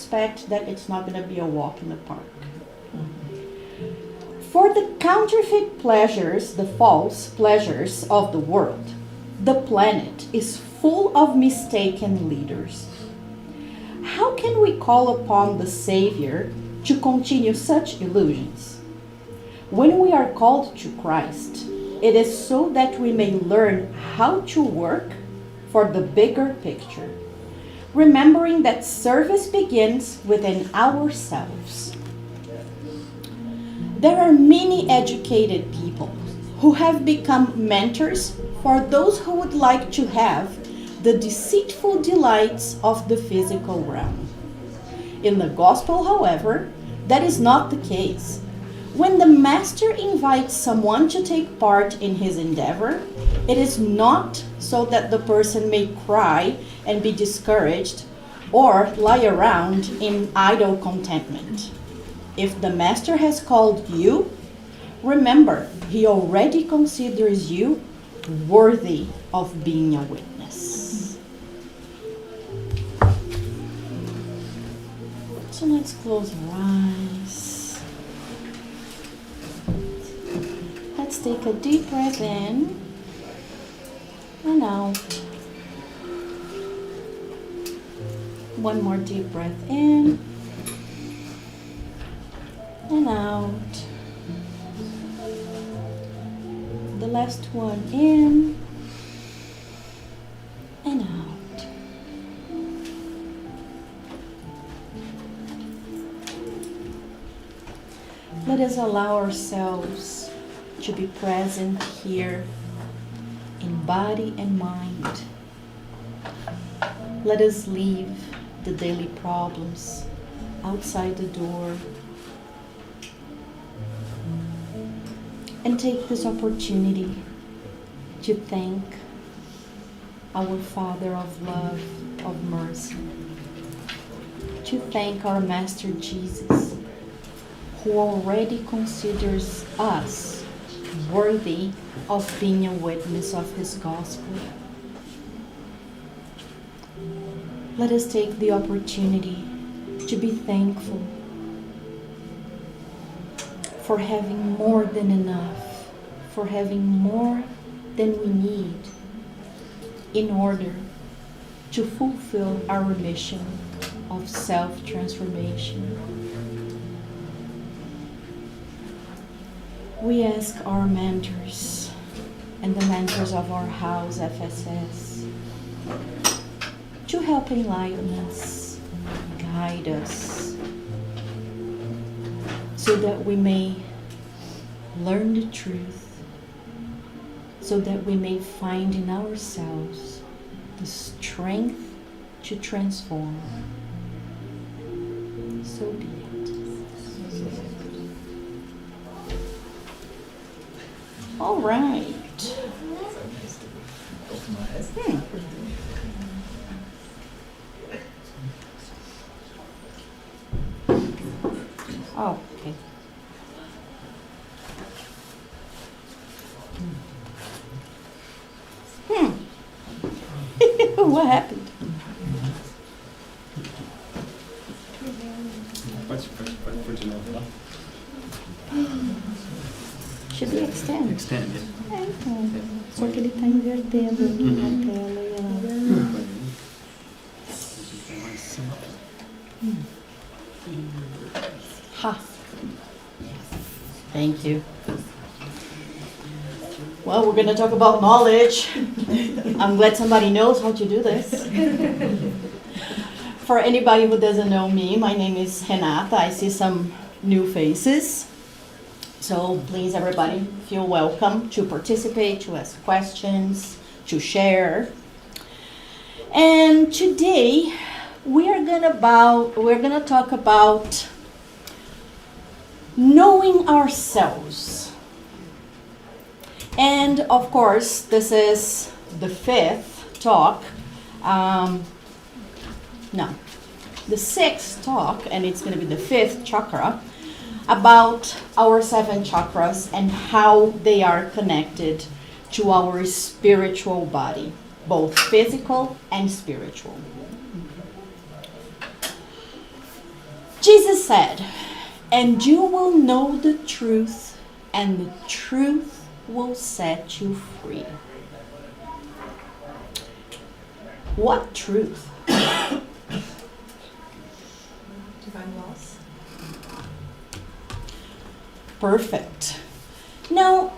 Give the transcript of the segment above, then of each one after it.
expect that it's not going to be a walk in the park. For the counterfeit pleasures, the false pleasures of the world, the planet is full of mistaken leaders. How can we call upon the Savior to continue such illusions? When we are called to Christ, it is so that we may learn how to work for the bigger picture, remembering that service begins within ourselves. There are many educated people who have become mentors for those who would like to have the deceitful delights of the physical realm. In the gospel, however, that is not the case. When the master invites someone to take part in his endeavor, it is not so that the person may cry and be discouraged or lie around in idle contentment. If the master has called you, remember, he already considers you worthy of being a witness. So let's close our eyes. Let's take a deep breath in and out. One more deep breath in and out. The last one in and out. Let us allow ourselves to be present here in body and mind. Let us leave the daily problems outside the door and take this opportunity to thank our Father of love, of mercy, to thank our Master Jesus, who already considers us worthy of being a witness of His gospel. Let us take the opportunity to be thankful for having more than enough, for having more than we need in order to fulfill our mission of self-transformation. We ask our mentors and the mentors of our house, FSS, to help enlighten us, guide us, so that we may learn the truth, so that we may find in ourselves the strength to transform. So be it. All right. Oh, okay. What happened? Pode de novo lá. Should be extend. Extend. É, então. Só que ele está invertendo aqui na tela e Ha. Thank you. Well, we're going to talk about knowledge. I'm glad somebody knows how to do this. For anybody who doesn't know me, my name is Renata. I see some new faces. So please, everybody, feel welcome to participate, to ask questions, to share. And today, we're gonna talk about knowing ourselves. And of course, this is the fifth talk. The sixth talk, and it's going to be the fifth chakra, about our 7 chakras and how they are connected to our spiritual body, both physical and spiritual. Jesus said, and you will know the truth, and the truth will set you free. What truth? Divine laws. Perfect. Now,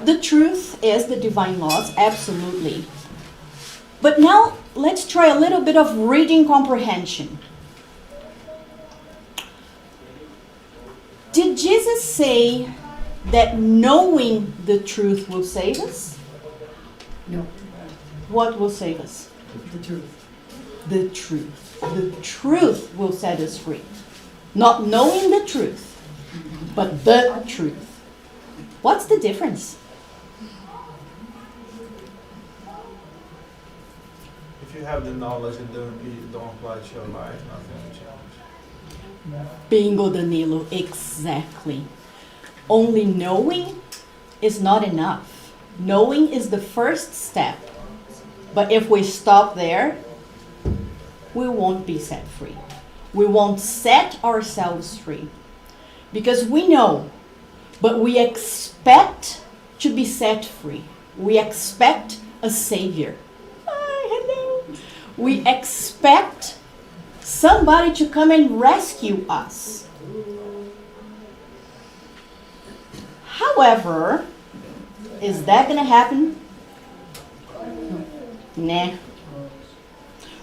the truth is the divine laws, absolutely. But now, let's try a little bit of reading comprehension. Did Jesus say that knowing the truth will save us? No. What will save us? The truth. The truth. The truth will set us free. Not knowing the truth, but the truth. What's the difference? If you have the knowledge and you don't apply it to your life, nothing will change. Bingo, Danilo, exactly. Only knowing is not enough. Knowing is the first step. But if we stop there, we won't be set free. We won't set ourselves free. Because we know, but we expect to be set free. We expect a savior. Hello. We expect somebody to come and rescue us. However, is that going to happen? Nah.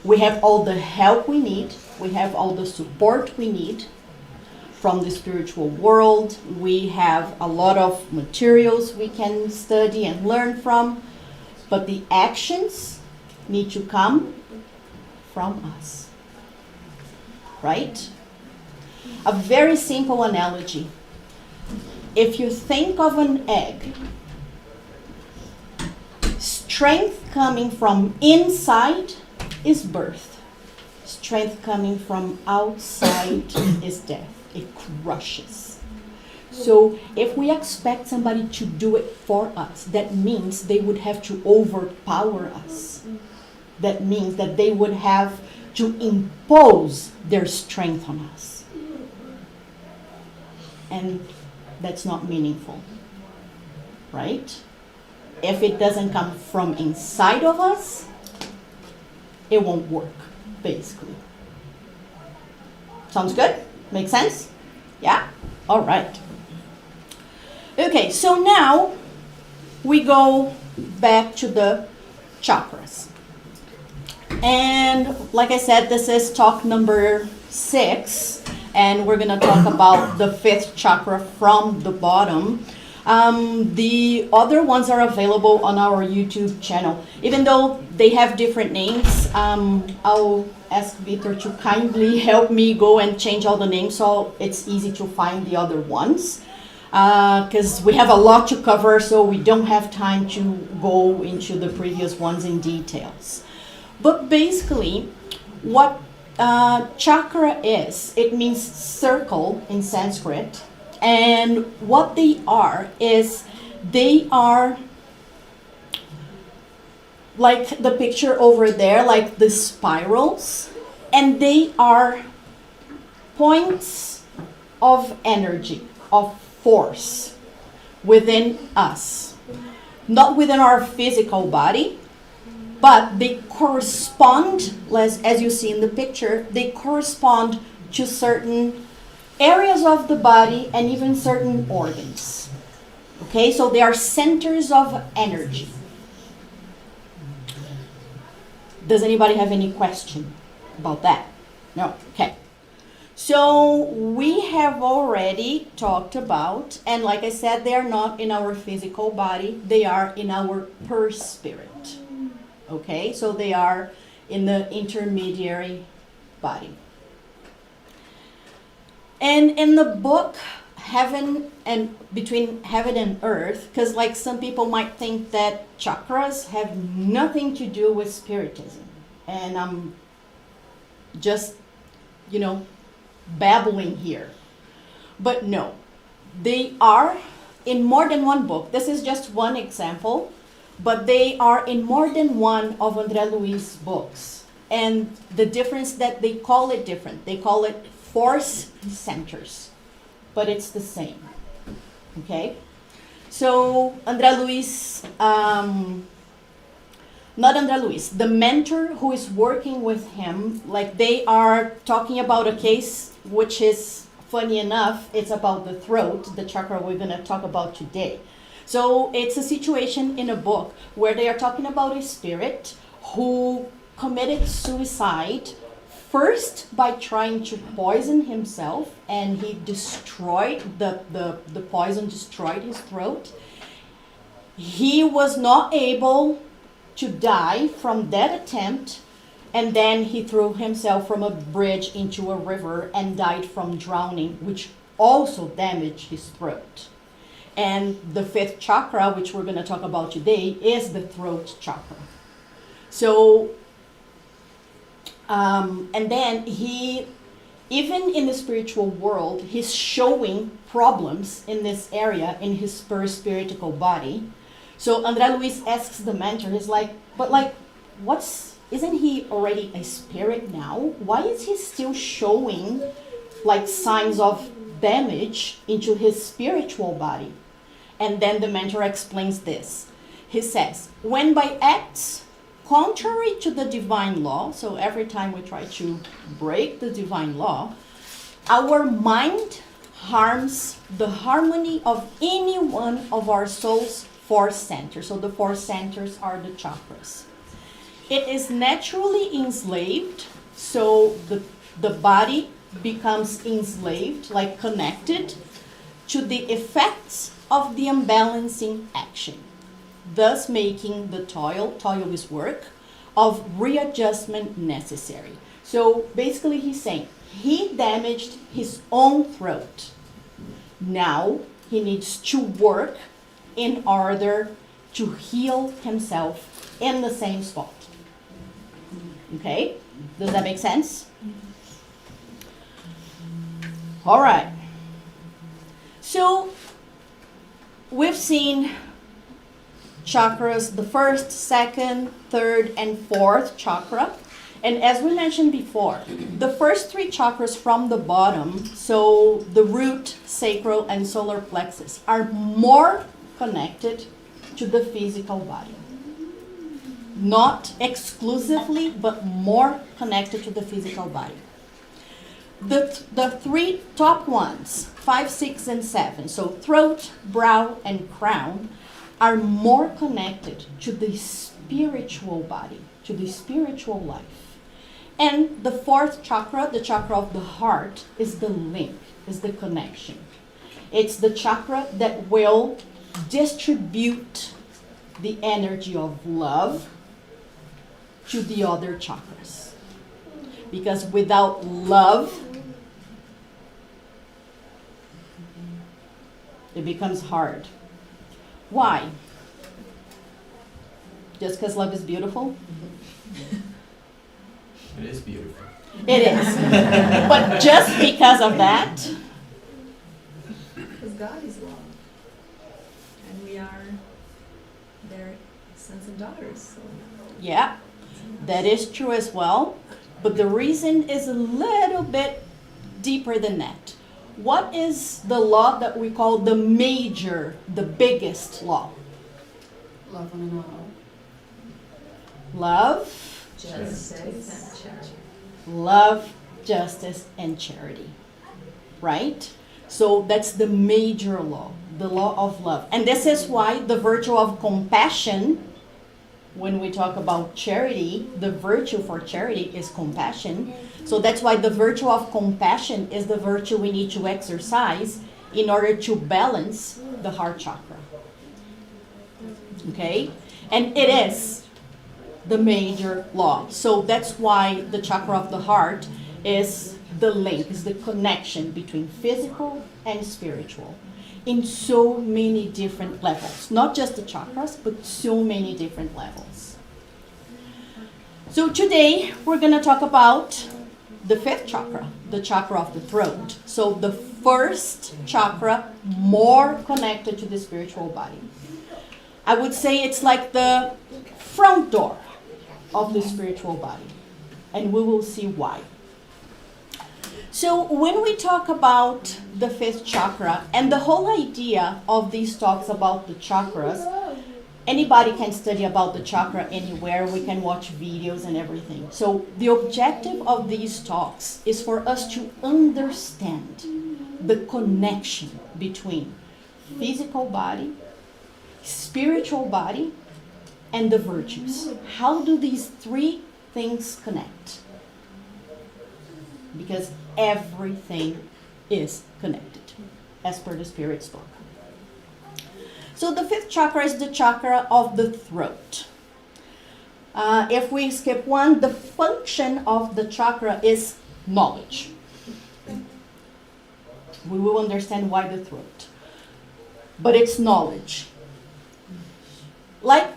We have all the help we need. We have all the support we need from the spiritual world. We have a lot of materials we can study and learn from. But the actions need to come from us. Right? A very simple analogy. If you think of an egg, strength coming from inside is birth. Strength coming from outside is death. It crushes. So if we expect somebody to do it for us, that means they would have to overpower us. That means that they would have to impose their strength on us. And that's not meaningful, right? If it doesn't come from inside of us, it won't work, basically. Sounds good? Make sense? Yeah? All right. Okay, so now we go back to the chakras. And like I said, this is talk number 6, and we're going to talk about the 5th chakra from the bottom. The other ones are available on our YouTube channel. Even though they have different names, I'll ask Victor to kindly help me go and change all the names so it's easy to find the other ones. Because we have a lot to cover, so we don't have time to go into the previous ones in details. But basically, what chakra is, it means circle in Sanskrit. And what they are is, they are like the picture over there, like the spirals. And they are points of energy, of force within us. Not within our physical body, but they correspond, as you see in the picture, they correspond to certain areas of the body and even certain organs. Okay, so they are centers of energy. Does anybody have any question about that? No? Okay. So we have already talked about, and like I said, they are not in our physical body, they are in our per-spirit. Okay, so they are in the intermediary body. And in the book, Between Heaven and Earth, because like some people might think that chakras have nothing to do with Spiritism. And I'm just, babbling here. But no, they are in more than one book. This is just one example, but they are in more than one of André Luiz's books. And the difference that they call it different. They call it force centers, but it's the same. Okay? So, André Luis, not André Luis, the mentor who is working with him, like they are talking about a case which is, funny enough, it's about the throat, the chakra we're going to talk about today. So it's a situation in a book where they are talking about a spirit who committed suicide first by trying to poison himself, and he destroyed, the poison destroyed his throat. He was not able to die from that attempt, and then he threw himself from a bridge into a river and died from drowning, which also damaged his throat. And the fifth chakra, which we're going to talk about today, is the throat chakra. So, and then he, even in the spiritual world, he's showing problems in this area in his spiritual body. So André Luis asks the mentor, he's like, but like, isn't he already a spirit now? Why is he still showing like signs of damage into his spiritual body? And then the mentor explains this. He says, when by acts contrary to the divine law, so every time we try to break the divine law, our mind harms the harmony of any one of our soul's four centers. So the four centers are the chakras. It is naturally enslaved, so the body becomes enslaved, like connected to the effects of the unbalancing action, thus making the toil is work, of readjustment necessary. So basically he's saying he damaged his own throat. Now he needs to work in order to heal himself in the same spot. Okay? Does that make sense? All right. So we've seen chakras, the first, second, third, and fourth chakra. And as we mentioned before, the first three chakras from the bottom, so the root, sacral, and solar plexus, are more connected to the physical body. Not exclusively, but more connected to the physical body. The three top ones, 5, 6, and 7, so throat, brow, and crown, are more connected to the spiritual body, to the spiritual life. And the fourth chakra, the chakra of the heart, is the link, is the connection. It's the chakra that will distribute the energy of love to the other chakras. Because without love, it becomes hard. Why? Just because love is beautiful? It is beautiful. It is. But just because of that, Because God is love. And we are their sons and daughters. So. yeah, that is true as well. But the reason is a little bit deeper than that. What is the law that we call the major, the biggest law? Love one another. Love, Justice and charity. love, justice, and charity. Right? So that's the major law, the law of love. And this is why the virtue of compassion, when we talk about charity, the virtue for charity is compassion. So that's why the virtue of compassion is the virtue we need to exercise in order to balance the heart chakra. Okay? And it is the major law. So that's why the chakra of the heart is the link, is the connection between physical and spiritual in so many different levels. Not just the chakras, but so many different levels. So today we're going to talk about the fifth chakra, the chakra of the throat. So the first chakra more connected to the spiritual body. I would say it's like the front door of the spiritual body. And we will see why. So when we talk about the fifth chakra, and the whole idea of these talks about the chakras, anybody can study about the chakra anywhere. We can watch videos and everything. So the objective of these talks is for us to understand the connection between physical body, spiritual body, and the virtues. How do these three things connect? Because everything is connected, as per the Spirit's book. So the fifth chakra is the chakra of the throat. If we skip one, the function of the chakra is knowledge. We will understand why the throat. But it's knowledge. Like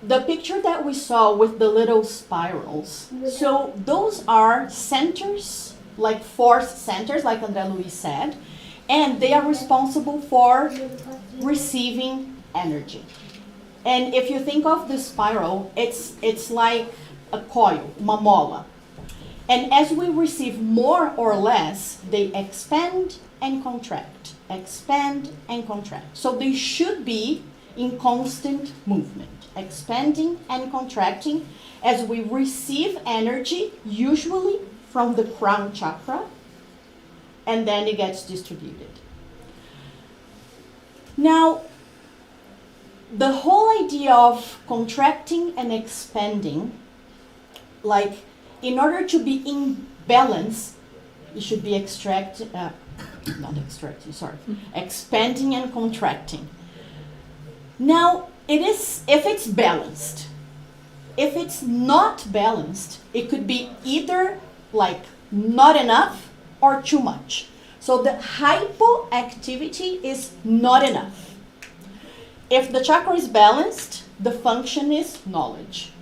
the picture that we saw with the little spirals. So those are centers, like force centers, like André Luiz said, and they are responsible for receiving energy. And if you think of the spiral, it's like a coil, uma mola. And as we receive more or less, they expand and contract, expand and contract. So they should be in constant movement, expanding and contracting as we receive energy, usually from the crown chakra, and then it gets distributed. Now, the whole idea of contracting and expanding, like in order to be in balance, it should be expanding and contracting. Now, it is, if it's balanced. If it's not balanced, it could be either like not enough or too much. So the hypoactivity is not enough. If the chakra is balanced, the function is knowledge.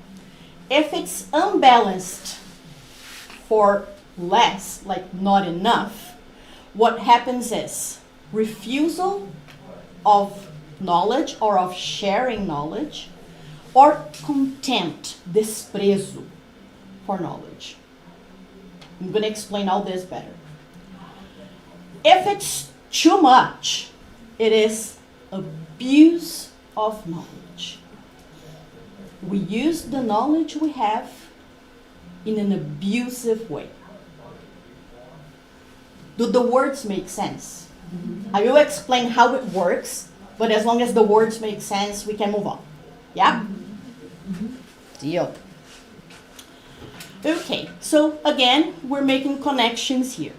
If it's unbalanced for less, like not enough, what happens is refusal of knowledge or of sharing knowledge, or contempt, desprezo for knowledge. I'm going to explain all this better. If it's too much, it is abuse of knowledge. We use the knowledge we have in an abusive way. Do the words make sense? I will explain how it works, but as long as the words make sense, we can move on. Yeah? Deal. Okay, so again, we're making connections here.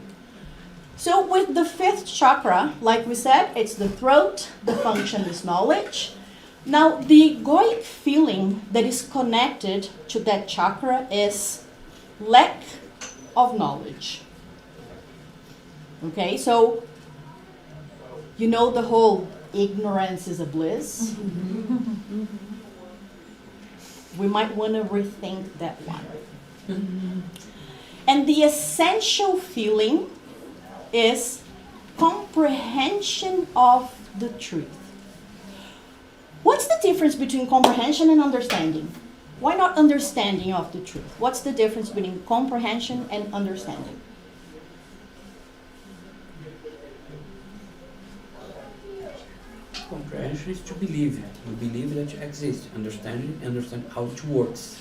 So with the fifth chakra, like we said, it's the throat, the function is knowledge. Now, the egoic feeling that is connected to that chakra is lack of knowledge. Okay, so you know the whole ignorance is a bliss? We might want to rethink that one. And the essential feeling is comprehension of the truth. What's the difference between comprehension and understanding? Why not understanding of the truth? What's the difference between comprehension and understanding? Comprehension is to believe. You believe that you exist. Understand how it works.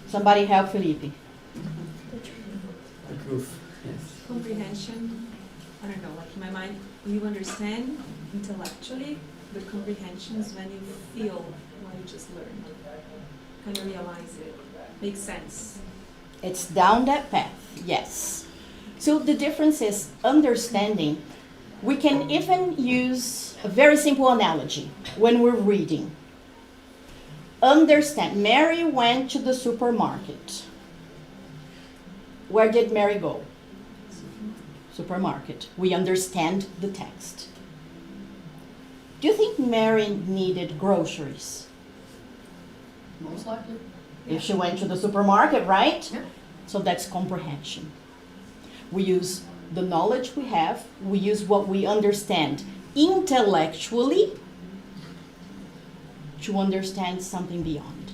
Somebody help Felipe. The truth, yes. Comprehension, I don't know, like in my mind, you understand intellectually, but comprehension is when you feel what you just learned. Kind of realize it. Makes sense. It's down that path, yes. So the difference is understanding. We can even use a very simple analogy when we're reading. Understand. Mary went to the supermarket. Where did Mary go? Supermarket. We understand the text. Do you think Mary needed groceries? Most likely. If she went to the supermarket, right? Yeah. So that's comprehension. We use the knowledge we have, we use what we understand intellectually to understand something beyond.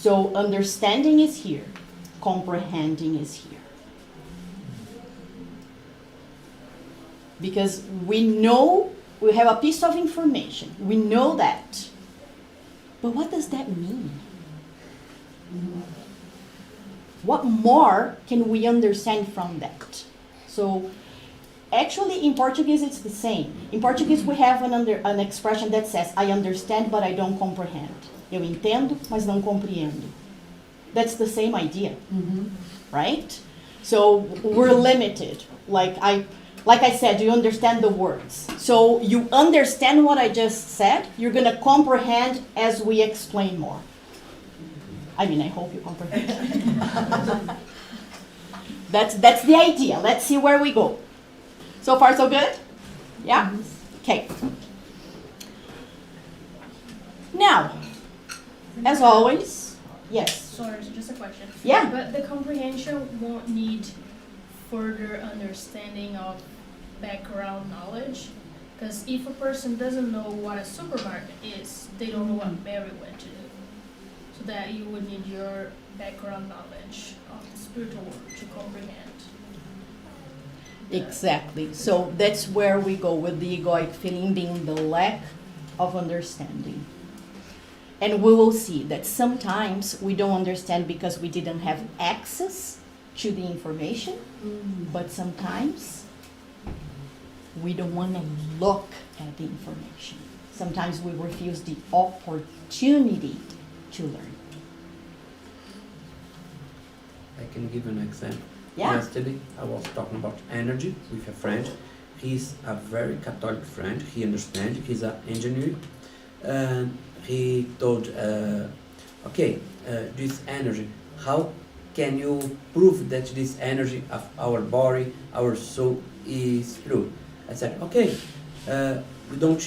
So understanding is here, comprehending is here. Because we know, we have a piece of information, we know that. But what does that mean? What more can we understand from that? So actually in Portuguese it's the same. In Portuguese we have an expression that says, I understand but I don't comprehend. Eu entendo, mas não compreendo. That's the same idea, right? So we're limited. Like I said, you understand the words. So you understand what I just said, you're gonna comprehend as we explain more. I mean, I hope you comprehend. That's the idea. Let's see where we go. So far, so good? Yeah? Okay. Now, as always, yes. Sorry, just a question. Yeah. But the comprehension won't need further understanding of background knowledge, because if a person doesn't know what a supermarket is, they don't know what Mary went to do. So that you would need your background knowledge of the spiritual world to comprehend. Exactly. So that's where we go with the egoic feeling being the lack of understanding. And we will see that sometimes we don't understand because we didn't have access to the information, but sometimes we don't want to look at the information. Sometimes we refuse the opportunity to learn. I can give an example. Yeah. Yesterday, I was talking about energy with a friend. He's a very Catholic friend. He understands. He's an engineer. And he told, this energy, how can you prove that this energy of our body, our soul is true? I said, you don't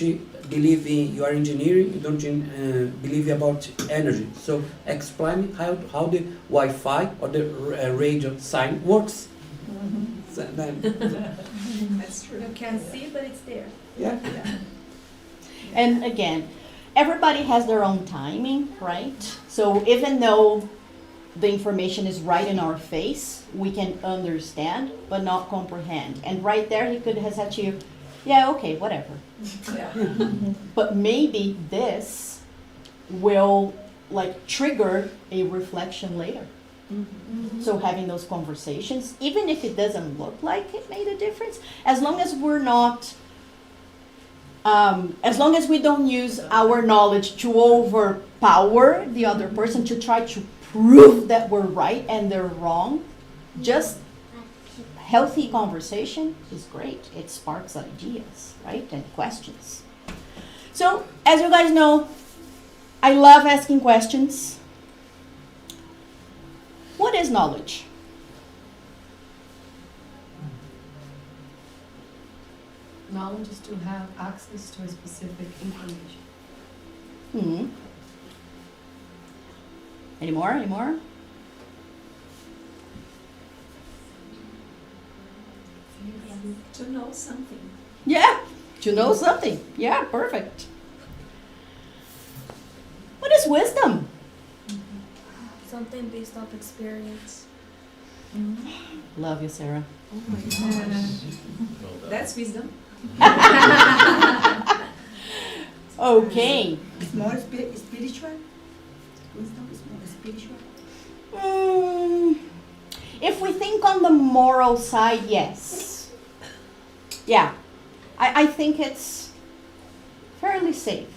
believe in, you are engineering, you don't believe about energy. So explain how the Wi-Fi or the radio sign works. So then, That's true. You can't see, but it's there. yeah. And again, everybody has their own timing, right? So even though the information is right in our face, we can understand but not comprehend. And right there he could have said to you, yeah, okay, whatever. But maybe this will like trigger a reflection later. So having those conversations, even if it doesn't look like it made a difference, as long as we're not as long as we don't use our knowledge to overpower the other person, to try to prove that we're right and they're wrong, just healthy conversation is great. It sparks ideas, right? And questions. So, as you guys know, I love asking questions. What is knowledge? Knowledge is to have access to a specific information. Hmm. Any more? Any more? To know something. Yeah, to know something. Yeah, perfect. What is wisdom? Something based off experience. Love you, Sarah. Oh my gosh. That's wisdom. Okay. It's more spiritual? Wisdom is more spiritual? If we think on the moral side, yes. Yeah. I think it's fairly safe.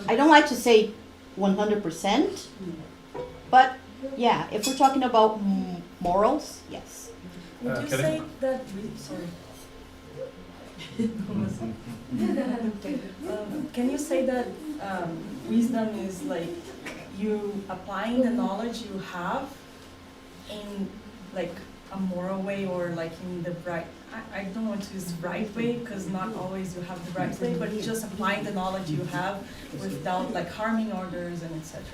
I don't like to say 100%, but yeah, if we're talking about morals, yes. Would you can I- say that? Sorry. Can you say that wisdom is like you applying the knowledge you have in like a moral way or like in the right? I don't want to use right way because not always you have the right way, but just applying the knowledge you have without like harming others and etc.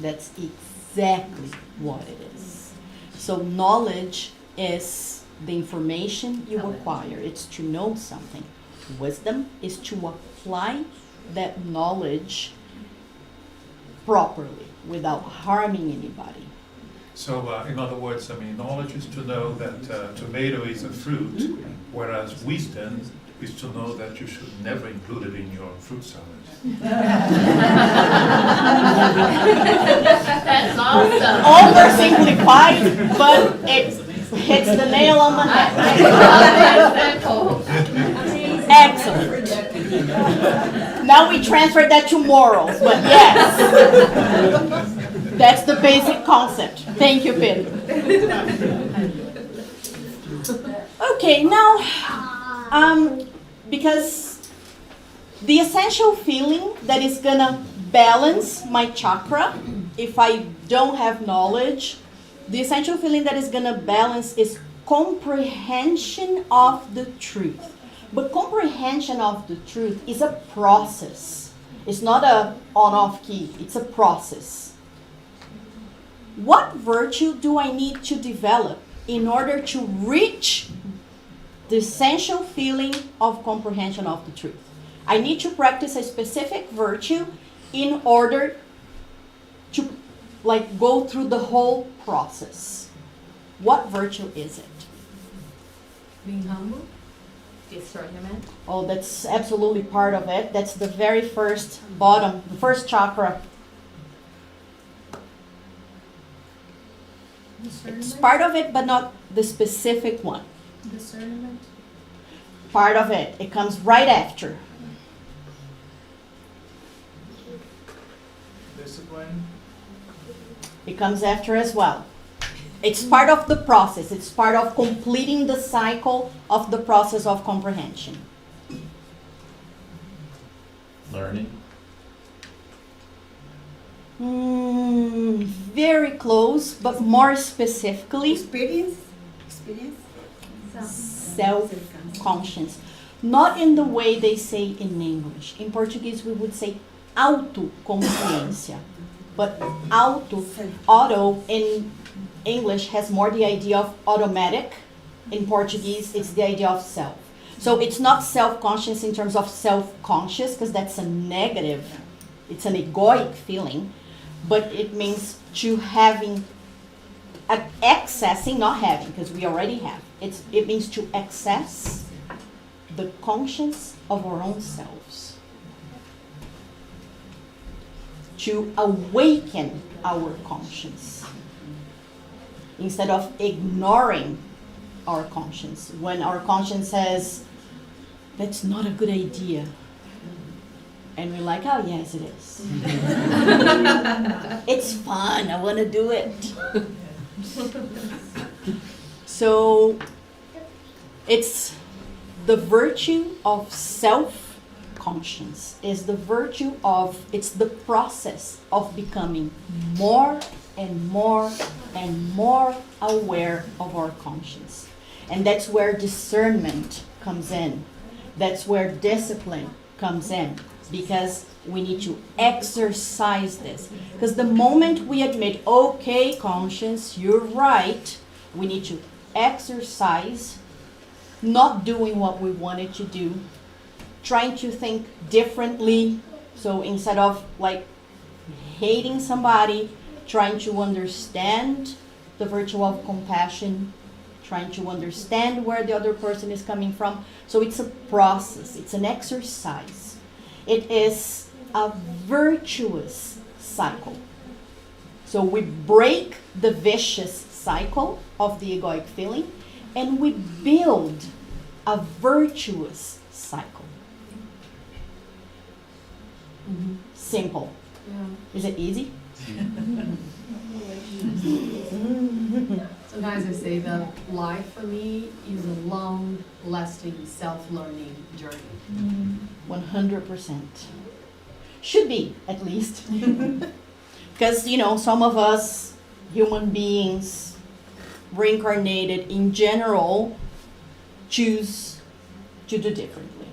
That's exactly what it is. So knowledge is the information you acquire. It's to know something. Wisdom is to apply that knowledge properly without harming anybody. So, in other words, I mean, knowledge is to know that tomato is a fruit, whereas wisdom is to know that you should never include it in your fruit salad. That's awesome. Oversimplified, but it hits the nail on the head. That's cool. Excellent. Now we transfer that to morals, but yes. That's the basic concept. Thank you, Pedro. Okay, now, because the essential feeling that is gonna balance my chakra, if I don't have knowledge, the essential feeling that is gonna balance is comprehension of the truth. But comprehension of the truth is a process. It's not a on-off key, it's a process. What virtue do I need to develop in order to reach the essential feeling of comprehension of the truth? I need to practice a specific virtue in order to go through the whole process. What virtue is it? Being humble? Discernment. Oh, that's absolutely part of it. That's the very first bottom, the first chakra. It's part of it, but not the specific one. Discernment. Part of it. It comes right after. Discipline. It comes after as well. It's part of the process. It's part of completing the cycle of the process of comprehension. Learning. Very close, but more specifically, Experience. self-conscious. Not in the way they say in English. In Portuguese, we would say autoconsciência. But auto in English has more the idea of automatic. In Portuguese, it's the idea of self. So it's not self-conscious in terms of self-conscious, because that's a negative, it's an egoic feeling, but it means to having, accessing, not having, because we already have. It means to access the conscience of our own selves. To awaken our conscience. Instead of ignoring our conscience. When our conscience says, that's not a good idea. And we're like, oh yes it is. It's fun, I want to do it. So it's the virtue of self-conscience. Is the virtue of, it's the process of becoming more and more and more aware of our conscience. And that's where discernment comes in. That's where discipline comes in. Because we need to exercise this. Because the moment we admit, okay, conscience, you're right, we need to exercise, not doing what we wanted to do, trying to think differently. So instead of hating somebody, trying to understand the virtue of compassion, trying to understand where the other person is coming from. So it's a process, it's an exercise. It is a virtuous cycle. So we break the vicious cycle of the egoic feeling and we build a virtuous cycle. Simple. Yeah. Is it easy? Sometimes I say that life for me is a long-lasting self-learning journey. 100%. Should be, at least. Because, some of us, human beings, reincarnated in general, choose to do differently.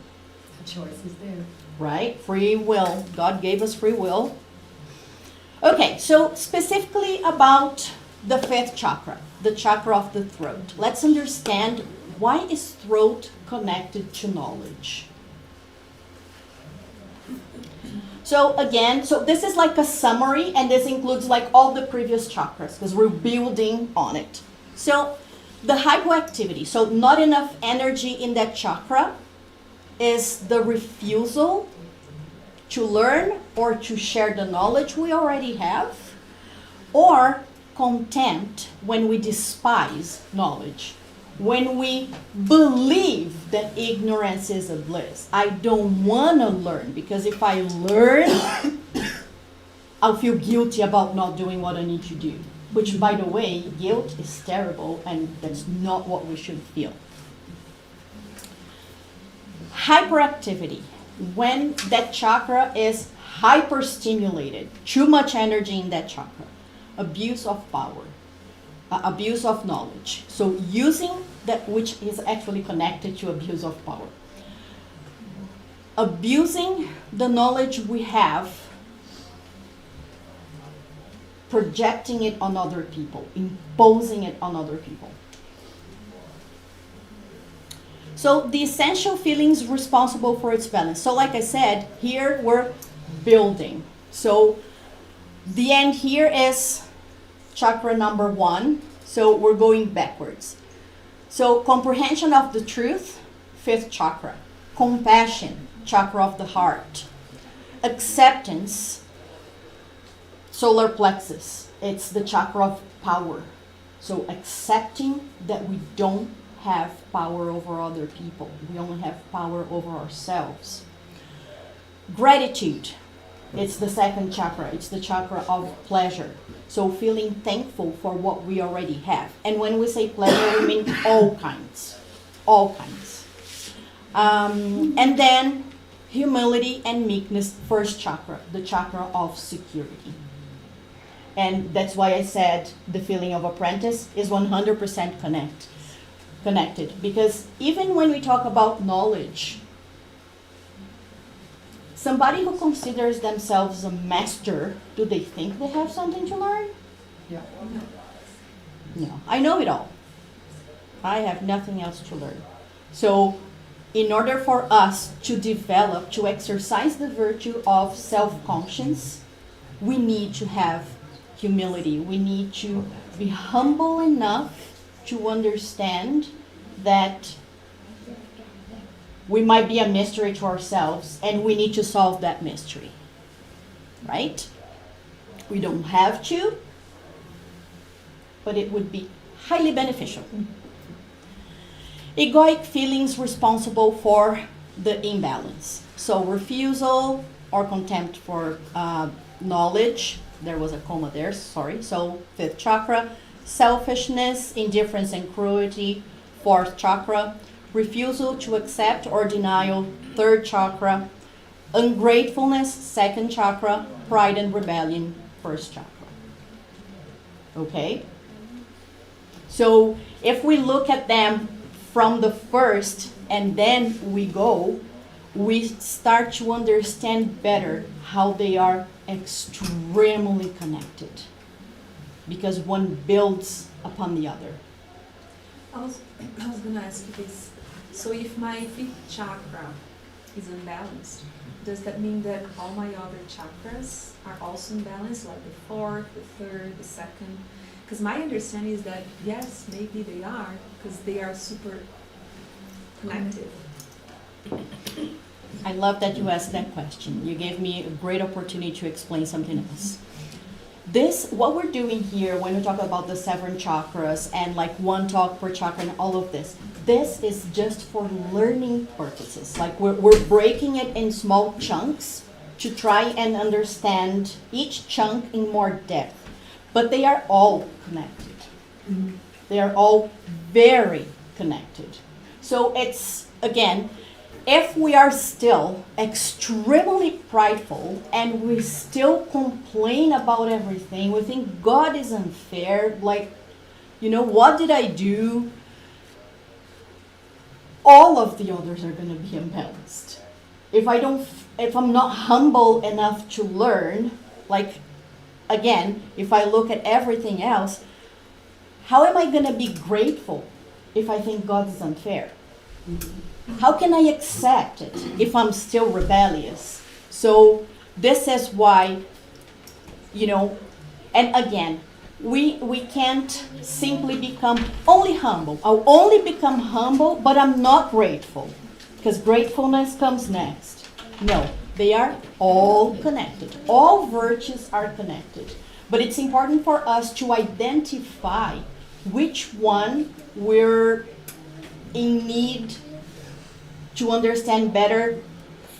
The choice is there. Right? Free will. God gave us free will. Okay, so specifically about the fifth chakra, the chakra of the throat. Let's understand, why is throat connected to knowledge? So again, so this is like a summary, and this includes like all the previous chakras because we're building on it. So the hypoactivity, so not enough energy in that chakra, is the refusal to learn or to share the knowledge we already have, or contempt when we despise knowledge, when we believe that ignorance is a bliss. I don't want to learn because if I learn, I'll feel guilty about not doing what I need to do. Which, by the way, guilt is terrible and that's not what we should feel. Hyperactivity, when that chakra is hyperstimulated, too much energy in that chakra. Abuse of power, abuse of knowledge. So using that, which is actually connected to abuse of power. Abusing the knowledge we have, projecting it on other people, imposing it on other people. So the essential feelings responsible for its balance. So like I said, here we're building. So the end here is chakra number 1. So we're going backwards. So comprehension of the truth, 5th chakra. Compassion, chakra of the heart. Acceptance, solar plexus. It's the chakra of power. So accepting that we don't have power over other people. We only have power over ourselves. Gratitude. It's the 2nd chakra. It's the chakra of pleasure. So feeling thankful for what we already have. And when we say pleasure, we mean all kinds. All kinds. And then humility and meekness, 1st chakra, the chakra of security. And that's why I said the feeling of apprentice is 100% connected. Because even when we talk about knowledge, somebody who considers themselves a master, do they think they have something to learn? Yeah. No. I know it all. I have nothing else to learn. So in order for us to develop, to exercise the virtue of self-conscience, we need to have humility. We need to be humble enough to understand that we might be a mystery to ourselves and we need to solve that mystery. Right? We don't have to, but it would be highly beneficial. Egoic feelings responsible for the imbalance. So refusal or contempt for knowledge. There was a comma there, sorry. So 5th chakra. Selfishness, indifference and cruelty, 4th chakra. Refusal to accept or denial, 3rd chakra. Ungratefulness, 2nd chakra. Pride and rebellion, 1st chakra. Okay? So if we look at them from the first and then we start to understand better how they are extremely connected. Because one builds upon the other. I was going to ask you this. So if my 5th chakra is unbalanced, does that mean that all my other chakras are also imbalanced, like the 4th, the 3rd, the 2nd? Because my understanding is that, yes, maybe they are, because they are super connected. I love that you asked that question. You gave me a great opportunity to explain something else. What we're doing here when we talk about the 7 chakras and like 1 talk per chakra and all of this is just for learning purposes. Like we're breaking it in small chunks to try and understand each chunk in more depth. But they are all connected. They are all very connected. So it's, again, if we are still extremely prideful and we still complain about everything, we think God is unfair, like, what did I do? All of the others are going to be imbalanced. If I'm not humble enough to learn, like, again, if I look at everything else, how am I going to be grateful if I think God is unfair? How can I accept it if I'm still rebellious? So This is why, you know, and again, we can't simply become only humble. I'll only become humble, but I'm not grateful, because gratefulness comes next. No, they are all connected. All virtues are connected. But it's important for us to identify which one we're in need to understand better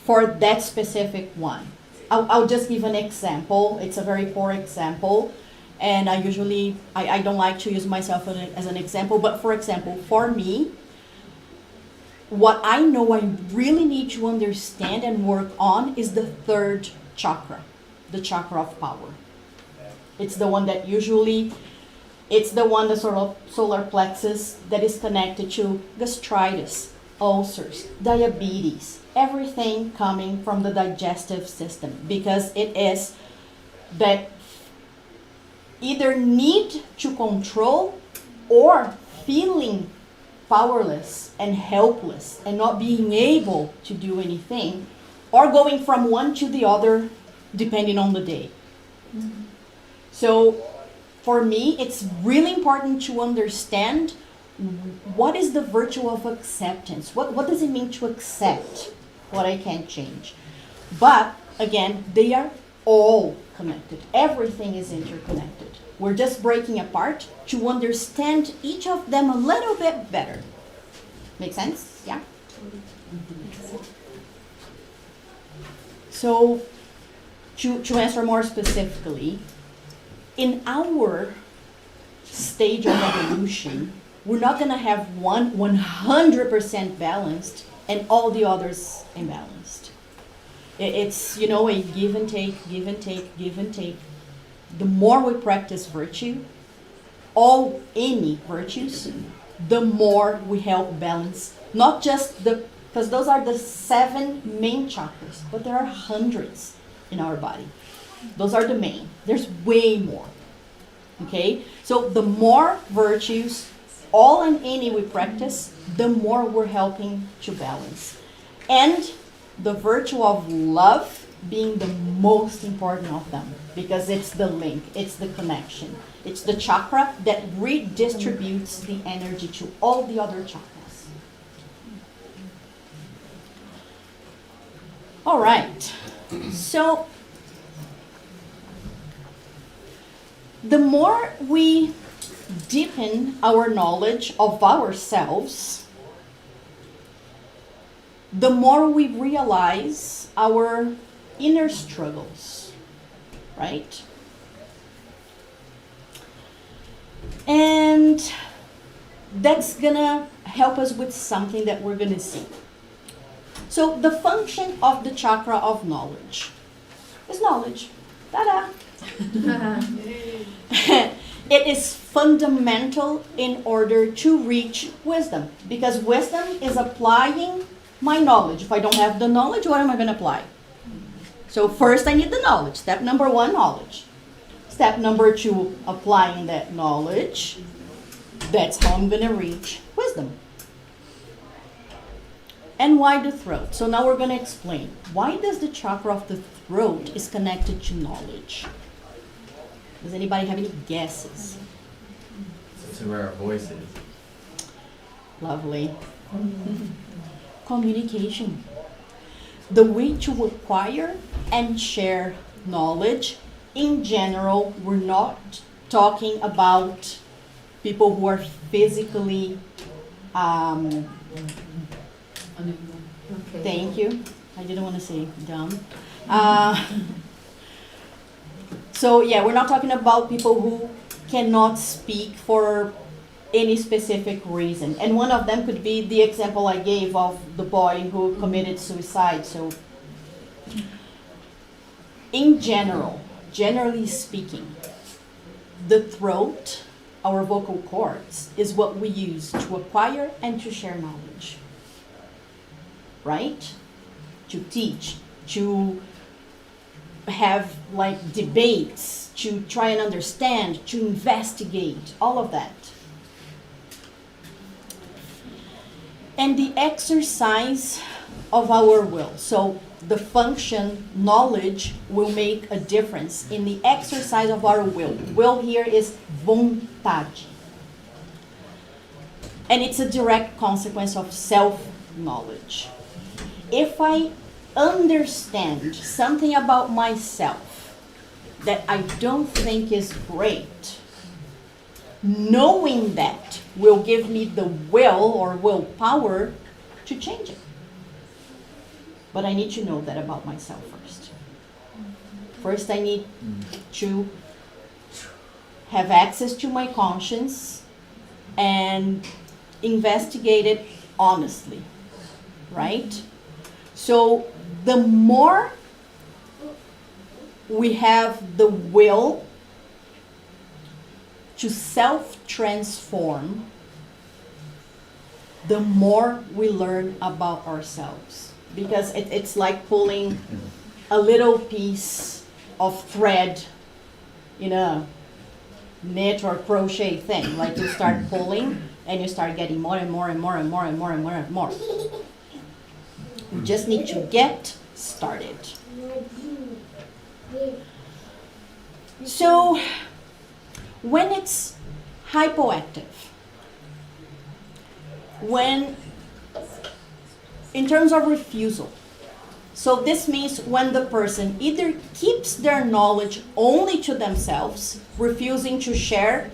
for that specific one. I'll just give an example. It's a very poor example. And I don't like to use myself as an example. But for example, for me, what I know I really need to understand and work on is the third chakra, the chakra of power. It's the one that the sort of solar plexus that is connected to gastritis, ulcers, diabetes, everything coming from the digestive system, because it is that either need to control or feeling powerless and helpless and not being able to do anything, or going from one to the other depending on the day. Mm-hmm. So for me, it's really important to understand what is the virtue of acceptance. What does it mean to accept what I can't change? But again, they are all connected. Everything is interconnected. We're just breaking apart to understand each of them a little bit better. Make sense? Yeah? So, to answer more specifically, in our stage of evolution, we're not going to have one 100% balanced and all the others imbalanced. It's, a give and take, give and take, give and take. The more we practice virtue, any virtues, the more we help balance. Not just because those are the 7 main chakras, but there are hundreds in our body. Those are the main. There's way more. Okay? So the more virtues, all and any we practice, the more we're helping to balance. And the virtue of love being the most important of them, because it's the link, it's the connection. It's the chakra that redistributes the energy to all the other chakras. All right. So the more we deepen our knowledge of ourselves, the more we realize our inner struggles, right? And that's gonna help us with something that we're gonna see. So the function of the chakra of knowledge is knowledge. Ta-da! It is fundamental in order to reach wisdom, because wisdom is applying my knowledge. If I don't have the knowledge, what am I going to apply? So first I need the knowledge. Step number 1, knowledge. Step number 2, applying that knowledge. That's how I'm going to reach wisdom. And why the throat? So now we're going to explain. Why does the chakra of the throat is connected to knowledge? Does anybody have any guesses? It's where our voice is. Lovely. Communication. The way to acquire and share knowledge. In general, we're not talking about people who are physically Thank you. I didn't want to say dumb. So yeah, we're not talking about people who cannot speak for any specific reason. And one of them could be the example I gave of the boy who committed suicide. So in general, generally speaking, the throat, our vocal cords, is what we use to acquire and to share knowledge. Right? To teach, to have like debates, to try and understand, to investigate, all of that. And the exercise of our will. So the function knowledge will make a difference in the exercise of our will. Will here is vontade. And it's a direct consequence of self-knowledge. If I understand something about myself that I don't think is great, knowing that will give me the will or willpower to change it. But I need to know that about myself first. First, I need to have access to my conscience and investigate it honestly, right? So the more we have the will to self-transform, the more we learn about ourselves. Because it's like pulling a little piece of thread in a knit or crochet thing. Like you start pulling and you start getting more and more and more and more and more and more and more. We just need to get started. So when it's hypoactive, when in terms of refusal, so this means when the person either keeps their knowledge only to themselves, refusing to share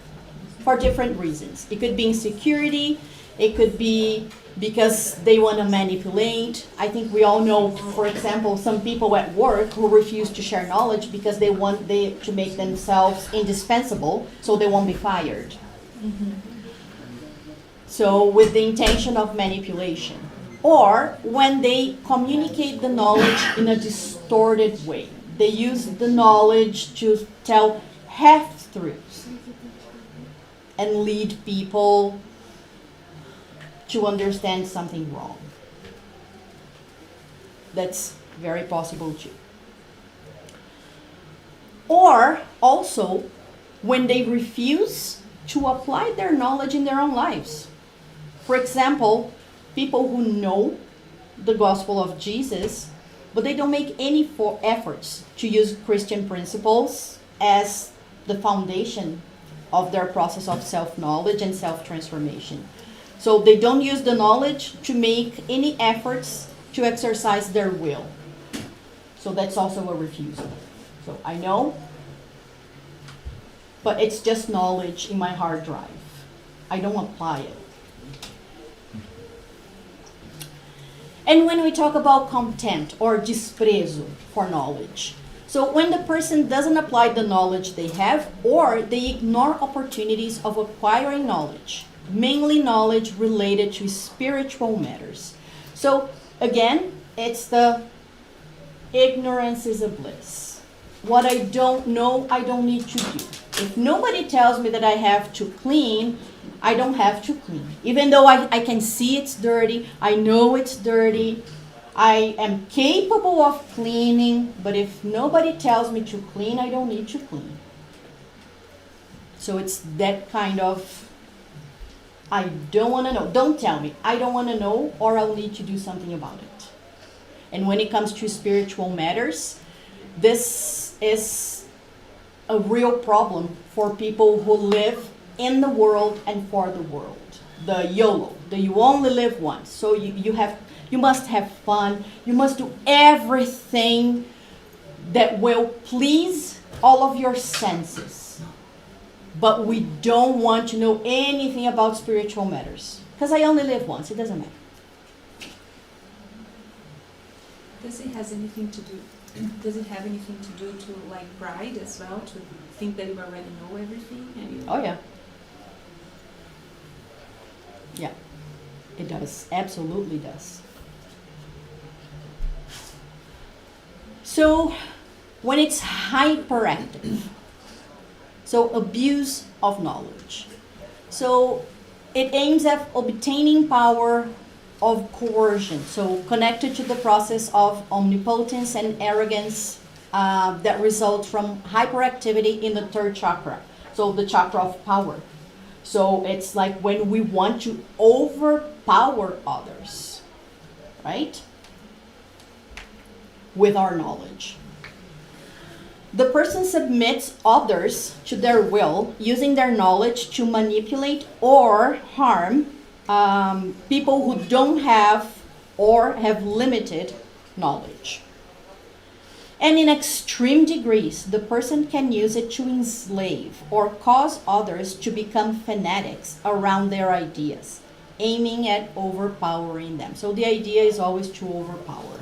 for different reasons. It could be insecurity, it could be because they want to manipulate. I think we all know, for example, some people at work who refuse to share knowledge because they want to make themselves indispensable so they won't be fired. So with the intention of manipulation. Or when they communicate the knowledge in a distorted way. They use the knowledge to tell half-truths and lead people to understand something wrong. That's very possible too. Or also when they refuse to apply their knowledge in their own lives. For example, people who know the gospel of Jesus, but they don't make any efforts to use Christian principles as the foundation of their process of self-knowledge and self-transformation. So they don't use the knowledge to make any efforts to exercise their will. So that's also a refusal. So I know, but it's just knowledge in my hard drive. I don't apply it. And when we talk about contempt or desprezo for knowledge, so when the person doesn't apply the knowledge they have, or they ignore opportunities of acquiring knowledge, mainly knowledge related to spiritual matters. So again, it's the ignorance is a bliss. What I don't know, I don't need to do. If nobody tells me that I have to clean, I don't have to clean. Even though I can see it's dirty, I know it's dirty, I am capable of cleaning, but if nobody tells me to clean, I don't need to clean. So it's that kind of, I don't want to know. Don't tell me. I don't want to know, or I'll need to do something about it. And when it comes to spiritual matters, this is a real problem for people who live in the world and for the world. The YOLO, the you only live once. So you must have fun. You must do everything that will please all of your senses. But we don't want to know anything about spiritual matters. Because I only live once, it doesn't matter. Does it have anything to do to like pride as well, to think that you already know everything? And Oh yeah. Yeah, it does, absolutely does. So when it's hyperactive, so abuse of knowledge. So it aims at obtaining power of coercion, so connected to the process of omnipotence and arrogance that results from hyperactivity in the third chakra, so the chakra of power. So it's like when we want to overpower others, right? with our knowledge. The person submits others to their will, using their knowledge to manipulate or harm people who don't have or have limited knowledge. And in extreme degrees, the person can use it to enslave or cause others to become fanatics around their ideas, aiming at overpowering them. So the idea is always to overpower.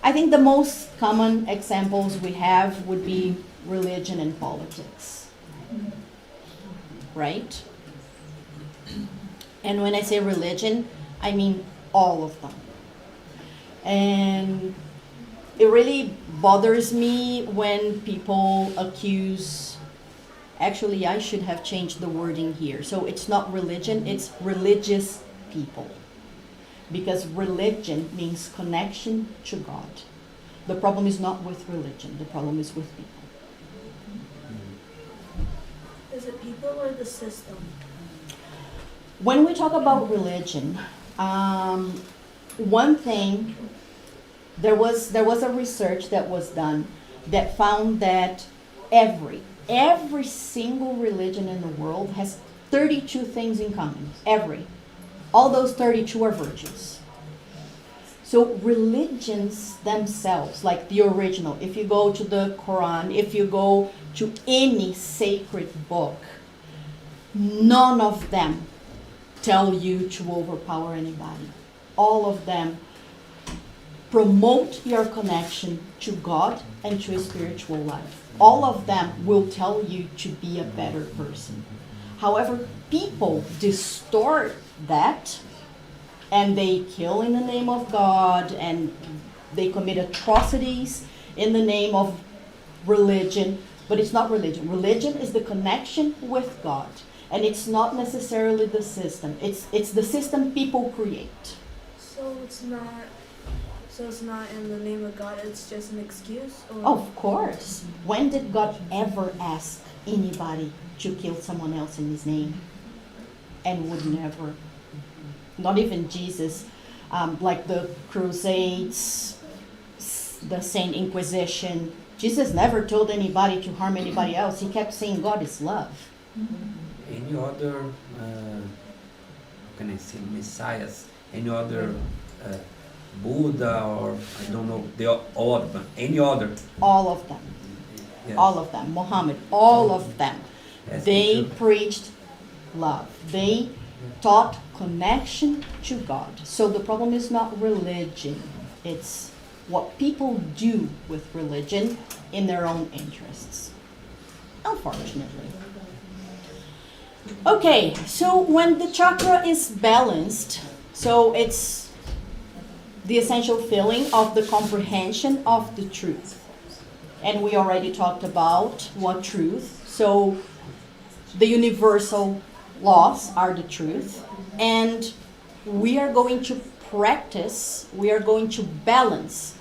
I think the most common examples we have would be religion and politics, right? And when I say religion, I mean all of them. And it really bothers me when people accuse, actually I should have changed the wording here. So it's not religion, it's religious people. Because religion means connection to God. The problem is not with religion, the problem is with people. Is it people or the system? When we talk about religion, one thing, there was a research that was done that found that every single religion in the world has 32 things in common. All those 32 are virtues. So religions themselves, like the original, if you go to the Quran, if you go to any sacred book, none of them tell you to overpower anybody. All of them promote your connection to God and to a spiritual life. All of them will tell you to be a better person. However, people distort that and they kill in the name of God and they commit atrocities in the name of religion, but it's not religion. Religion is the connection with God, and it's not necessarily the system. It's the system people create. So it's not in the name of God, it's just an excuse? Or? Of course. When did God ever ask anybody to kill someone else in his name? And would never. Not even Jesus. Like the Crusades, the Saint Inquisition. Jesus never told anybody to harm anybody else. He kept saying God is love. Any other, how can I say, messiahs? Any other Buddha or I don't know, all of them, any other? All of them. Yes. All of them. Muhammad, all of them. Yes, They preached love. They taught connection to God. So the problem is not religion. It's what people do with religion in their own interests. Unfortunately. Okay, so when the chakra is balanced, so it's the essential feeling of the comprehension of the truth. And we already talked about what truth. So the universal laws are the truth. And we are going to practice, we are going to balance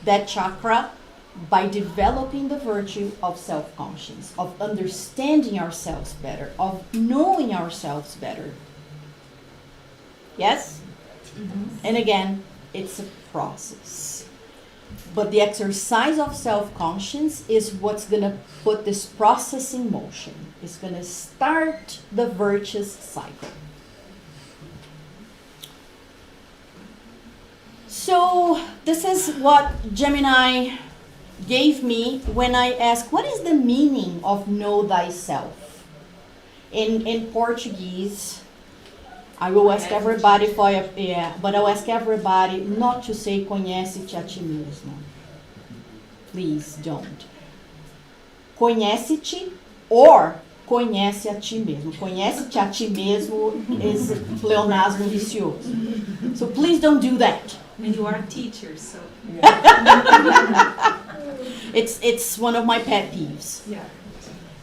that chakra by developing the virtue of self-conscious, of understanding ourselves better, of knowing ourselves better. Yes? Mm-hmm. And again, it's a process. But the exercise of self-conscious is what's going to put this process in motion. It's going to start the virtuous cycle. So this is what Gemini gave me when I asked, what is the meaning of know thyself? In Portuguese, I will ask everybody but I'll ask everybody not to say conhece-te a ti mesmo. Please don't. Conhece-te or conhece a ti mesmo. Conhece-te a ti mesmo is pleonasmo vicioso. So please don't do that. And you are a teacher, so. It's one of my pet peeves. Yeah.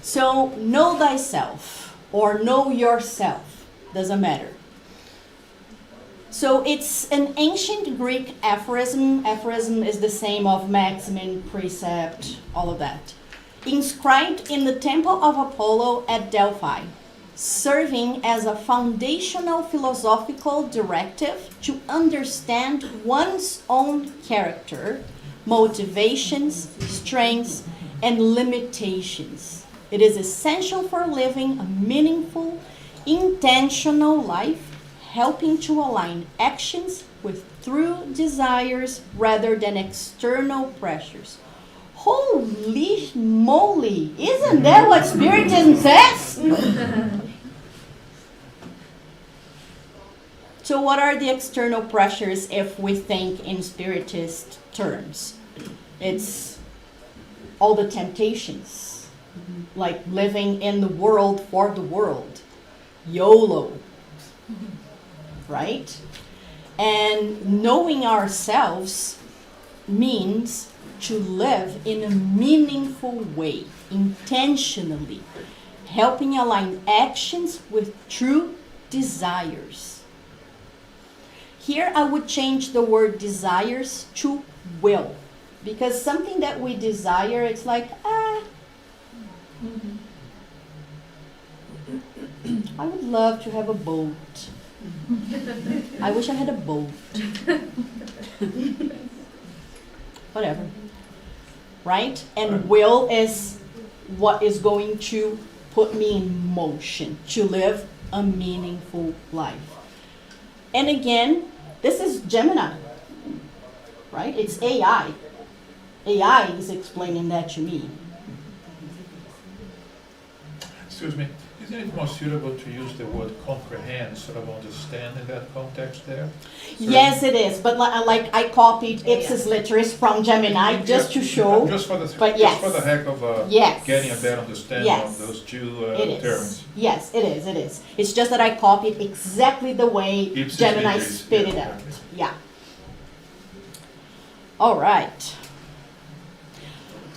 So know thyself or know yourself. Doesn't matter. So it's an ancient Greek aphorism. Aphorism is the same of maxim, precept, all of that. Inscribed in the temple of Apollo at Delphi, serving as a foundational philosophical directive to understand one's own character, motivations, strengths, and limitations. It is essential for living a meaningful, intentional life, helping to align actions with true desires rather than external pressures. Holy moly! Isn't that what Spiritism says? So what are the external pressures if we think in Spiritist terms? It's all the temptations, like living in the world for the world, YOLO, right? And knowing ourselves means to live in a meaningful way, intentionally, helping align actions with true desires. Here I would change the word desires to will, because something that we desire, it's like, I would love to have a boat. I wish I had a boat. Whatever. Right? And will is what is going to put me in motion to live a meaningful life. And again, this is Gemini, right? It's AI. AI is explaining that to me. Excuse me, isn't it more suitable to use the word comprehend, sort of understand in that context there? Yes, it is. But like I copied ipsis literis from Gemini just to show. Just for the, but just for the heck of yes. getting a better understanding of those two terms. Yes, it is. It is. It's just that I copied exactly the way Ipsis Gemini literis, spit it out. Yeah. All right.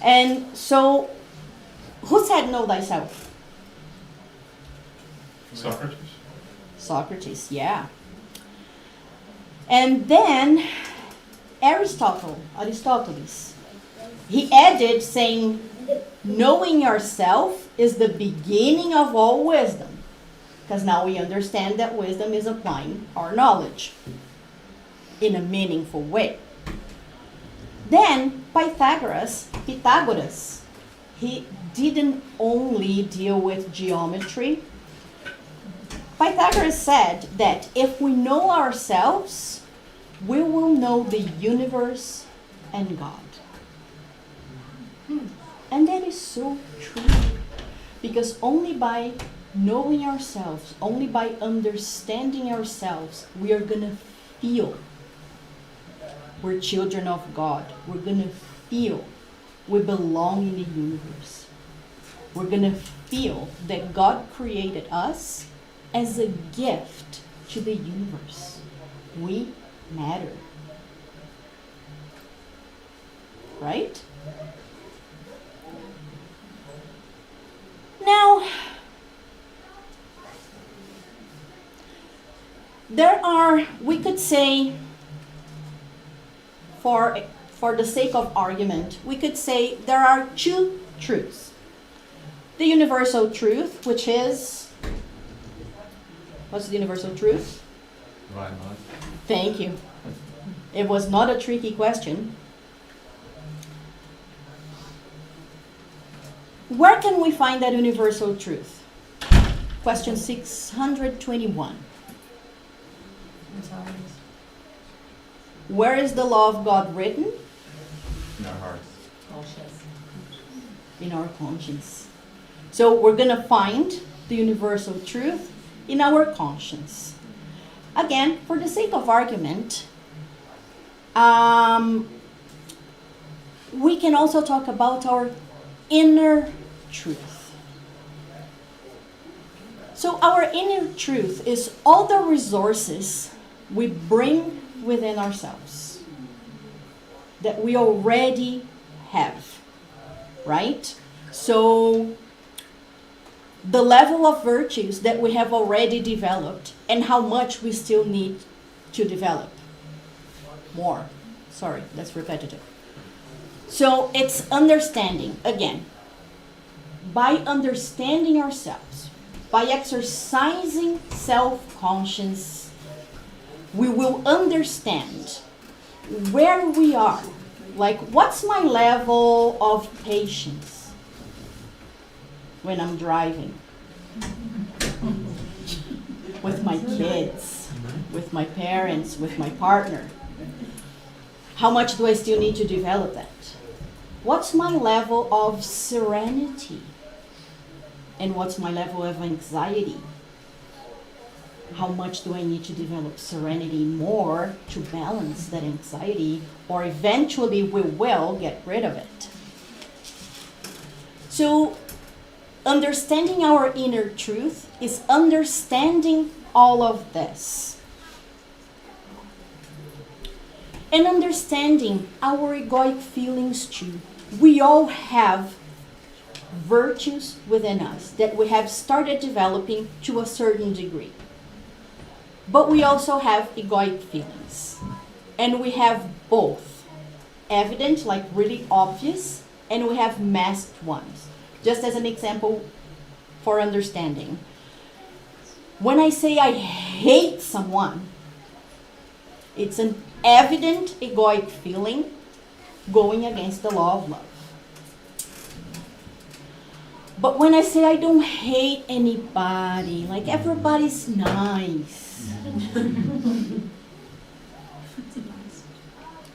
And so, who said know thyself? Socrates. Socrates, yeah. And then Aristoteles, he added saying, knowing yourself is the beginning of all wisdom. Because now we understand that wisdom is applying our knowledge in a meaningful way. Then Pythagoras, he didn't only deal with geometry. Pythagoras said that if we know ourselves, we will know the universe and God. And that is so true. Because only by knowing ourselves, only by understanding ourselves, we are going to feel we're children of God. We're going to feel we belong in the universe. We're going to feel that God created us as a gift to the universe. We matter. Right? Now, we could say, for the sake of argument, we could say there are two truths. The universal truth, which is, what's the universal truth? Right, right. Thank you. It was not a tricky question. Where can we find that universal truth? Question 621. Where is the law of God written? In our hearts. In our conscience. So we're going to find the universal truth in our conscience. Again, for the sake of argument, we can also talk about our inner truth. So our inner truth is all the resources we bring within ourselves that we already have, right? So the level of virtues that we have already developed and how much we still need to develop more. Sorry, that's repetitive. So it's understanding, again, by understanding ourselves, by exercising self-conscious, we will understand where we are Like, what's my level of patience when I'm driving? With my kids, with my parents, with my partner. How much do I still need to develop that? What's my level of serenity? And what's my level of anxiety? How much do I need to develop serenity more to balance that anxiety, or eventually we will get rid of it? So, understanding our inner truth is understanding all of this. And understanding our egoic feelings too. We all have virtues within us that we have started developing to a certain degree. But we also have egoic feelings. And we have both. Evident, like really obvious, and we have masked ones. Just as an example for understanding. When I say I hate someone, it's an evident egoic feeling going against the law of love. But when I say I don't hate anybody, like everybody's nice,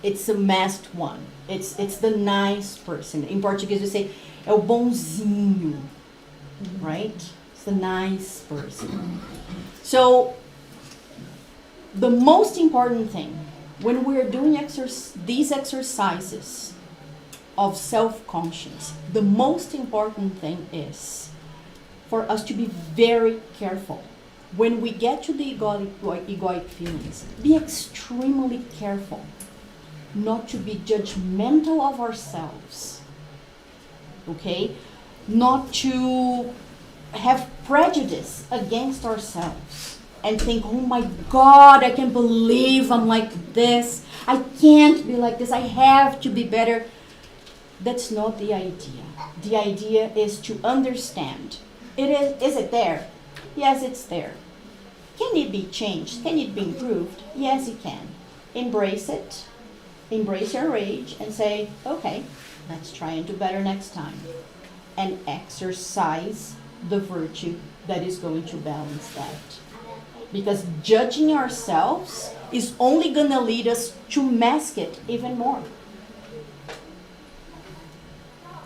it's a masked one. It's the nice person. In Portuguese we say, é o bonzinho, right? It's the nice person. So, the most important thing when we're doing these exercises of self-conscious, the most important thing is for us to be very careful. When we get to the egoic feelings, be extremely careful not to be judgmental of ourselves, okay? Not to have prejudice against ourselves and think, oh my God, I can't believe I'm like this. I can't be like this. I have to be better. That's not the idea. The idea is to understand. Is it there? Yes, it's there. Can it be changed? Can it be improved? Yes, it can. Embrace it. Embrace your rage and say, okay, let's try and do better next time. And exercise the virtue that is going to balance that. Because judging ourselves is only going to lead us to mask it even more.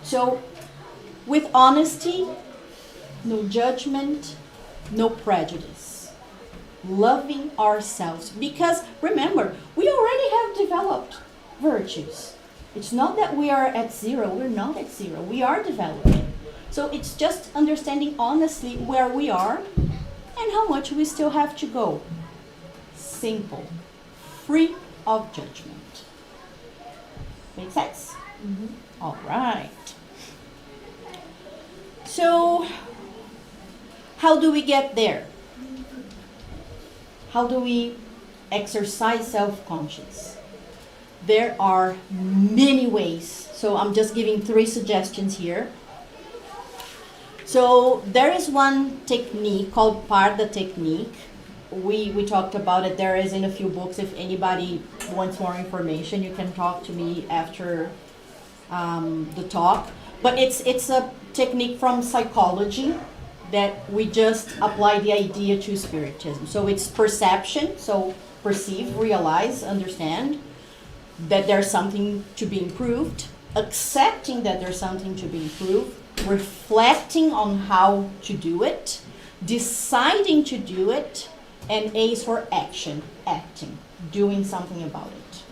So, with honesty, no judgment, no prejudice. Loving ourselves. Because, remember, we already have developed virtues. It's not that we are at zero. We're not at zero. We are developing. So, it's just understanding honestly where we are and how much we still have to go. Simple. Free of judgment. Make sense? Mm-hmm. All right. So, how do we get there? How do we exercise self-conscious? There are many ways. So I'm just giving 3 suggestions here. So there is one technique called Parda technique. We talked about it. There is in a few books. If anybody wants more information, you can talk to me after the talk. But it's a technique from psychology that we just apply the idea to Spiritism. So it's perception, so perceive, realize, understand that there's something to be improved, accepting that there's something to be improved, reflecting on how to do it, deciding to do it, and A is for action, acting, doing something about it.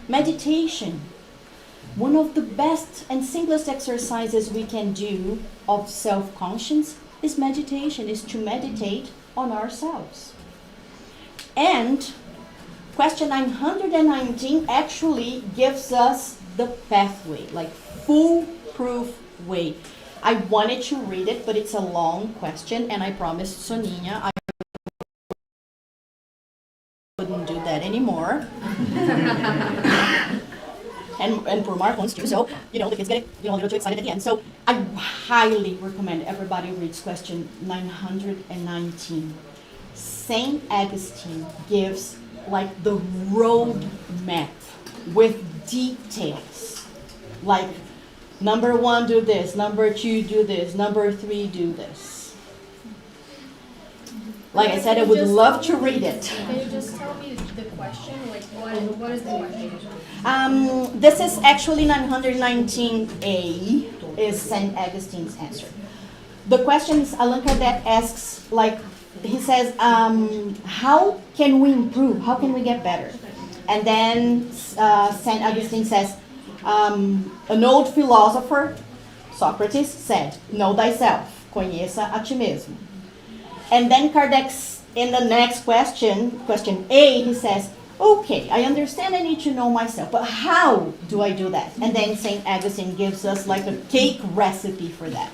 Meditation. One of the best and simplest exercises we can do of self-conscious is meditation, is to meditate on ourselves. And question 919 actually gives us the pathway, like foolproof way. I wanted to read it, but it's a long question, and I promised Soninha I wouldn't do that anymore. And for Mark wants to, so, the kids get a little too excited at the end. So I highly recommend everybody reads question 919. Saint Augustine gives like the road map with details. Like, number 1, do this. Number 2, do this. Number 3, do this. Like I said, I would love to read it. Can you just tell me the question? Like, what is the question? This is actually 919A, is St. Augustine's answer. The question is, Allan Kardec asks, like, he says, how can we improve? How can we get better? And then St. Augustine says, an old philosopher, Socrates, said, know thyself, conheça a ti mesmo. And then Kardec, in the next question, question A, he says, okay, I understand I need to know myself, but how do I do that? And then St. Augustine gives us like a cake recipe for that.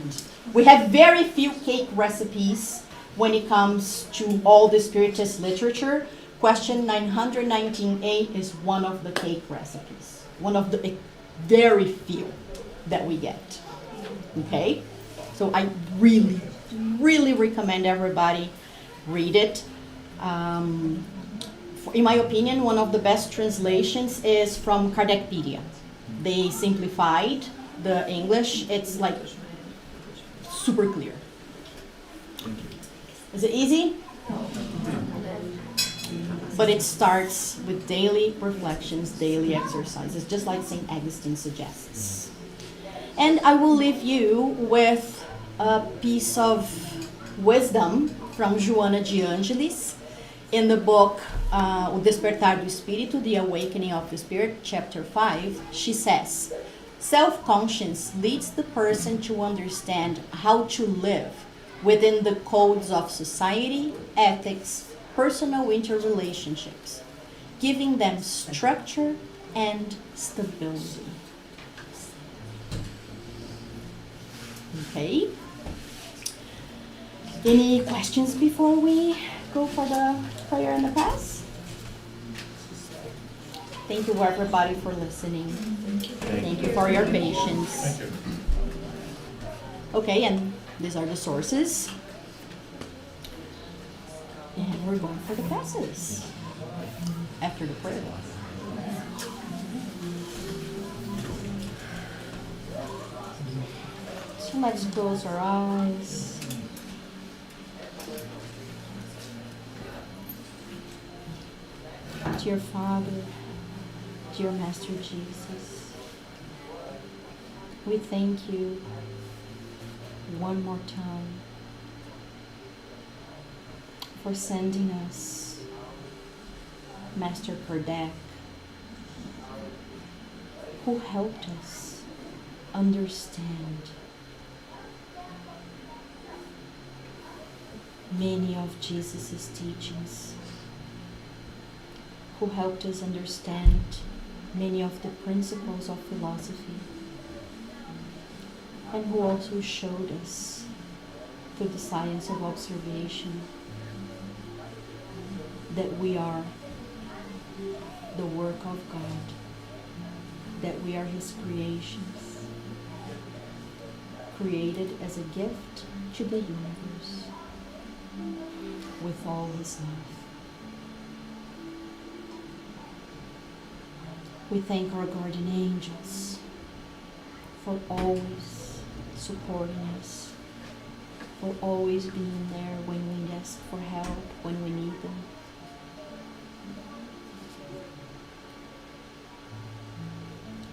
We have very few cake recipes when it comes to all the Spiritist literature. Question 919A is one of the cake recipes, one of the very few that we get. Okay? So I really, really recommend everybody read it. In my opinion, one of the best translations is from Kardecpedia. They simplified the English. It's like super clear. Is it easy? But it starts with daily reflections, daily exercises, just like St. Augustine suggests. And I will leave you with a piece of wisdom from Joana de Angelis in the book O Despertar do Espírito, The Awakening of the Spirit, chapter 5. She says, self-conscience leads the person to understand how to live within the codes of society, ethics, personal interrelationships, giving them structure and stability. Okay? Any questions before we go for the prayer and the pass? Thank you everybody for listening. Thank you for your patience. Thank you. Okay, and these are the sources. And we're going for the passes after the prayer. So let's close our eyes. Dear Father, dear Master Jesus, we thank you one more time for sending us Master Kardec, who helped us understand many of Jesus' teachings, who helped us understand many of the principles of philosophy, and who also showed us through the science of observation that we are the work of God, that we are His creations, created as a gift to the universe with all His love. We thank our guardian angels for always supporting us, for always being there when we ask for help, when we need them.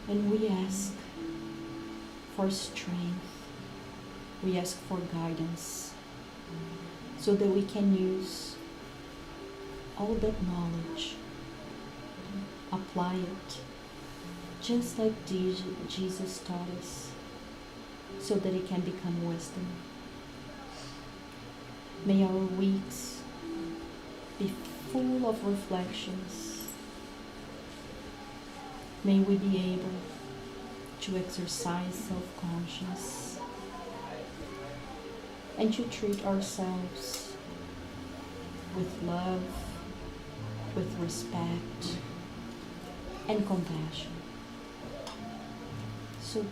And we ask for strength, we ask for guidance, so that we can use all that knowledge, apply it, just like Jesus taught us, so that it can become wisdom. May our weeks be full of reflections. May we be able to exercise self-conscious and to treat ourselves with love, with respect, and compassion. So be